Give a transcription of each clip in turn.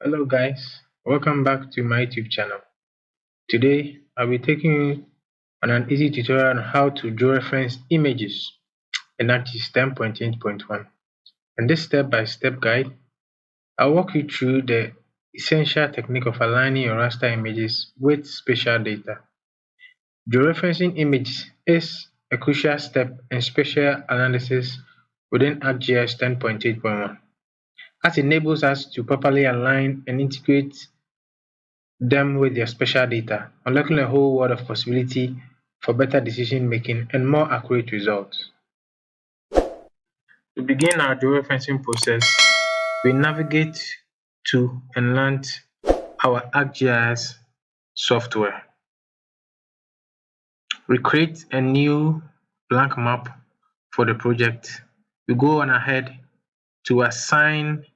Hello guys, welcome back to my YouTube channel. Today I'll be taking you on an easy tutorial on how to georeference images in ArcGIS 10.8.1. In this step-by-step guide, I'll walk you through the essential technique of aligning your raster images with spatial data. Georeferencing images is a crucial step in spatial analysis within ArcGIS 10.8.1 as it enables us to properly align and integrate them with their spatial data, unlocking a whole world of possibility for better decision making and more accurate results. To begin our georeferencing process, we navigate to and launch our ArcGIS software. We create a new blank map for the project. We go on ahead to assign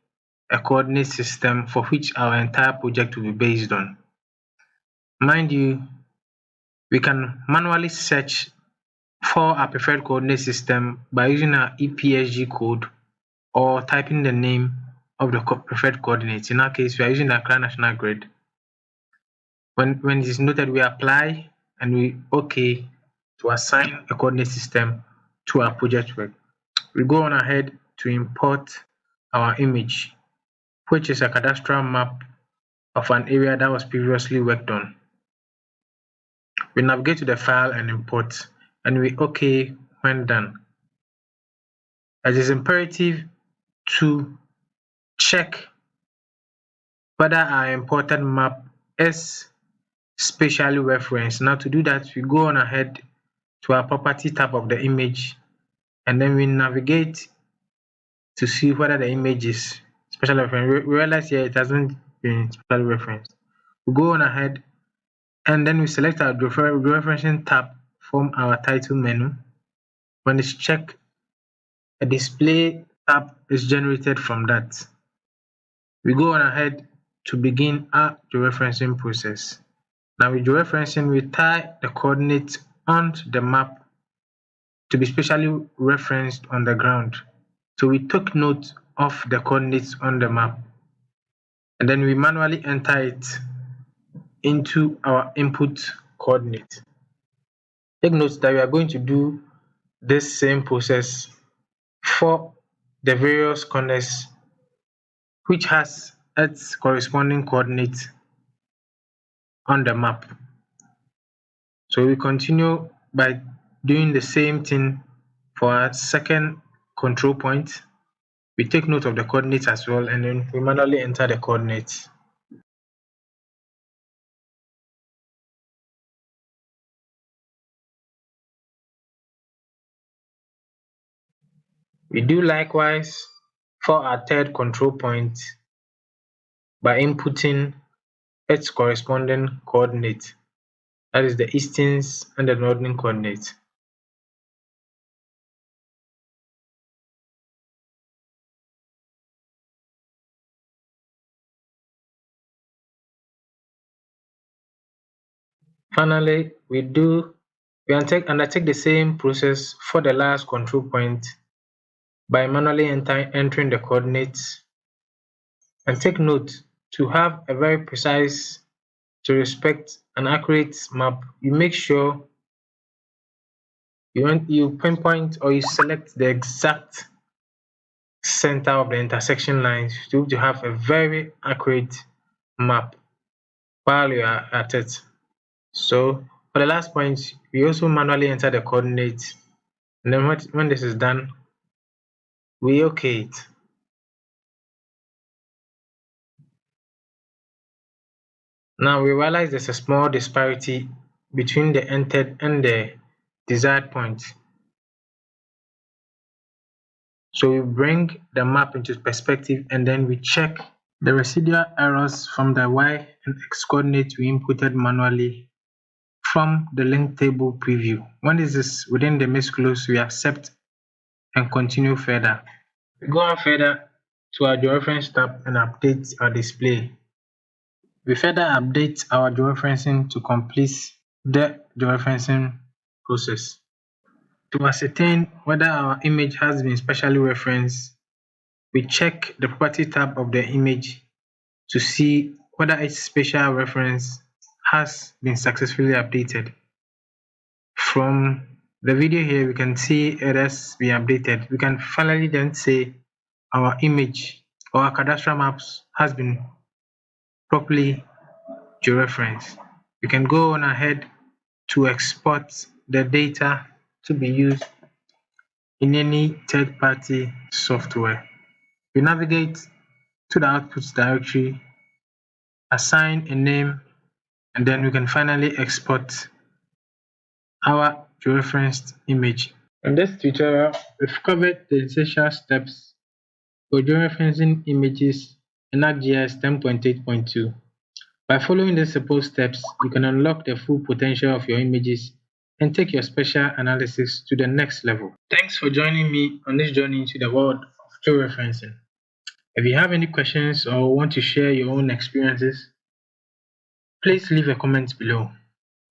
a coordinate system for which our entire project will be based on. Mind you, we can manually search for our preferred coordinate system by using our EPSG code or typing the name of the preferred coordinates. In our case, we are using the Accra National Grid. When it is noted, we apply and we OK to assign a coordinate system to our project work. We go on ahead to import our image, which is a cadastral map of an area that was previously worked on. We navigate to the file and import, and we OK when done. It is imperative to check whether our imported map is spatially referenced. Now to do that, we go on ahead to our property tab of the image, and then we navigate to see whether the image is spatially referenced. We realize here it hasn't been spatially referenced. We go on ahead and then we select our georeferencing tab from our title menu. When it's checked, a display tab is generated from that. We go on ahead to begin our georeferencing process. Now with georeferencing, we tie the coordinates onto the map to be spatially referenced on the ground. So we took note of the coordinates on the map, and then we manually enter it into our input coordinate. Take note that we are going to do this same process for the various corners which has its corresponding coordinate on the map. So we continue by doing the same thing for our second control point. We take note of the coordinates as well, and then we manually enter the coordinates. We do likewise for our third control point by inputting its corresponding coordinate, that is the eastern and the northern coordinate. Finally, we undertake the same process for the last control point by manually entering the coordinates, and take note to have a very precise, to respect an accurate map. You make sure you pinpoint or you select the exact center of the intersection lines to have a very accurate map while you are at it. So for the last point, we also manually enter the coordinates, and then when this is done, we OK it. Now we realize there's a small disparity between the entered and the desired point. So we bring the map into perspective, and then we check the residual errors from the y and x coordinates we inputted manually from the link table preview. When this is within the mix close, we accept and continue further. We go on further to our georeference tab and update our display. We further update our georeferencing to complete the georeferencing process. To ascertain whether our image has been spatially referenced, we check the property tab of the image to see whether each spatial reference has been successfully updated. From the video here, we can see it has been updated. We can finally then say our image or our cadastral maps has been properly georeferenced. We can go on ahead to export the data to be used in any third-party software. We navigate to the outputs directory, assign a name, and then we can finally export our georeferenced image. In this tutorial, we've covered the essential steps for georeferencing images in ArcGIS 10.8.2. By following these simple steps, you can unlock the full potential of your images and take your spatial analysis to the next level. Thanks for joining me on this journey into the world of georeferencing. If you have any questions or want to share your own experiences, please leave a comment below.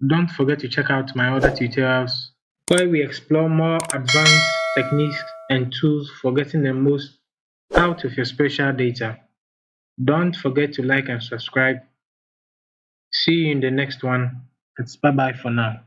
Don't forget to check out my other tutorials where we explore more advanced techniques and tools for getting the most out of your spatial data. Don't forget to like and subscribe. See you in the next one. It's bye bye for now.